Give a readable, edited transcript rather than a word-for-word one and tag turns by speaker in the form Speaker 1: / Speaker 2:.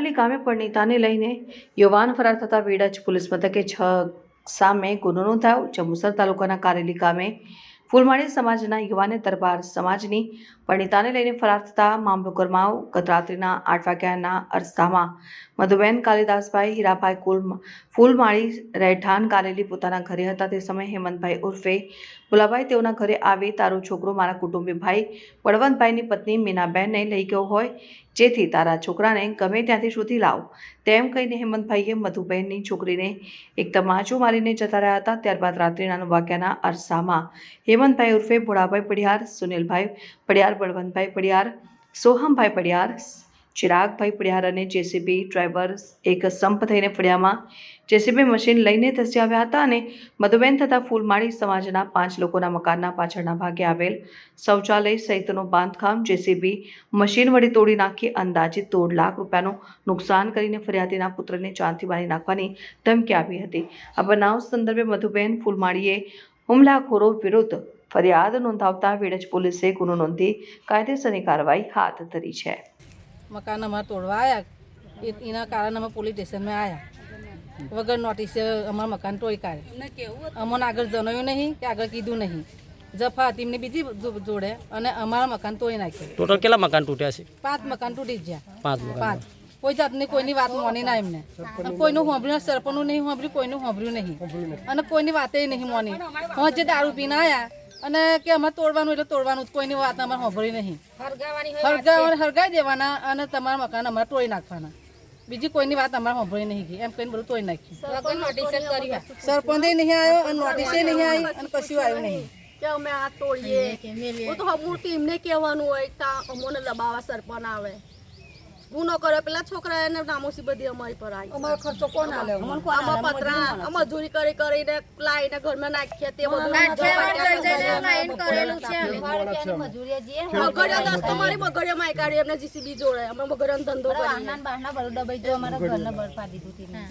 Speaker 1: કારેલી ગામે પરિણીતાને લઈને યુવાન ફરાર થતા વેડજ પોલીસ મથકે 6 સામે ગુનો નોંધાયો। જંબુસર તાલુકાના કારેલી ગામે ફૂલમાળી સમાજના યુવાને દરબાર સમાજની પરિણીતાને લઈને ફરાર થતા મામલો ગરમાયો। ગત રાત્રિના 8 વાગ્યાના અરસામાં મધુબેન કાલિદાસભાઈ હીરાભાઈ ફૂલમાળી રહેઠાણ કારેલી પોતાના ઘરે હતા। તે સમયે હેમંતભાઈ ઉર્ફે ભુલાભાઈ તેઓના ઘરે આવી તારો છોકરો મારા કુટુંબી ભાઈ બળવંતભાઈની પત્ની મીનાબેનને લઈ ગયો હોય, જેથી તારા છોકરાને ગમે ત્યાંથી શોધી લાવ તેમ કહીને હેમંતભાઈએ મધુબેનની છોકરીને એક તમાચો મારીને જતા રહ્યા હતા। ત્યારબાદ રાત્રિના 9 વાગ્યાના અરસામાં હેમંતભાઈ ઉર્ફે ભોળાભાઈ પડિયાર, સુનિલભાઈ પડિયાર, બળવંતભાઈ પડિયાર, સોહમભાઈ પડિયાર, ચિરાગભાઈ પડિયાર અને જેસીબી ડ્રાઈવર એક સંપ થઈને ફળિયામાં જેસીબી મશીન લઈને ધસી આવ્યા હતા અને મધુબેન તથા ફૂલમાળી સમાજના 5 લોકોના મકાનના પાછળના ભાગે આવેલ શૌચાલય સહિતનો બાંધકામ જેસીબી મશીન વડે તોડી નાખી અંદાજિત 1.5 લાખ રૂપિયાનું નુકસાન કરીને ફરિયાદીના પુત્રને જાનથી મારી નાખવાની ધમકી આપી હતી। આ બનાવ સંદર્ભે મધુબેન ફૂલમાળીએ હુમલાખોરો વિરુદ્ધ ફરિયાદ નોંધાવતા વેડજ પોલીસે ગુનો નોંધી કાયદેસરની કાર્યવાહી હાથ ધરી છે।
Speaker 2: मकान हमारा तोड़वा आया, इना कारण हम पुलिस स्टेशन में आया वगैरह नोटिस से हमारा मकान तोड़ काढ़े। अमोने आगे जनाव्યું नहीं कि आगे कीधું नहीं। जफा टीमने बीजी जोड़े અને અમારા મકાન તોડી નાખ્યું।
Speaker 3: ટોટલ કેટલા મકાન તૂટ્યા છે?
Speaker 2: 5 મકાન તૂટી ગયા।
Speaker 3: 5 મકાન।
Speaker 2: કોઈ જાતની કોઈની વાત માની ના એમને, કોઈનું સાંભળ્યું સરપંચનું નહીં સાંભળ્યું, કોઈનું સાંભળ્યું નહીં અને કોઈની વાતે નહીં માની। હું જે દારૂ પીને આયા અને કે અમારે તોડવાનું એટલે તોડવાનું, કોઈની વાત અમારે સાંભળી નહીં। હરગાઈ દેવાના અને તમારા મકાન અમારે તોડી નાખવાના, બીજી કોઈની વાત અમારે સાંભળી નહીં ગઈ એમ કહીને બધું તોડી નાખ્યું। સરપંચે નહીં આવ્યો અને નોટિસે નહીં આવી અને કશું આવ્યું નહીં
Speaker 4: કે અમે આ તોડીએ। તો હમું ટીમને કહેવાનું હોય કે અમોને લબાવા સરપંચ આવે ગુનો કરે, પેલા છોકરા એને નામોસી બધી અમારી પર આવી। અમારો ખર્ચો કોણ આલે? અમાર પતરા મજૂરી કરી કરીને લાઈને ઘરમાં નાખીએ તે બધું મગડિયા દસ તમારી મગડિયા માં કાઢી એમને જીસીબી જોડે અમે મગડિયાનો ધંધો કરી
Speaker 5: બહારના બધું દબાઈ જો અમારા ઘરના બરફા દીધું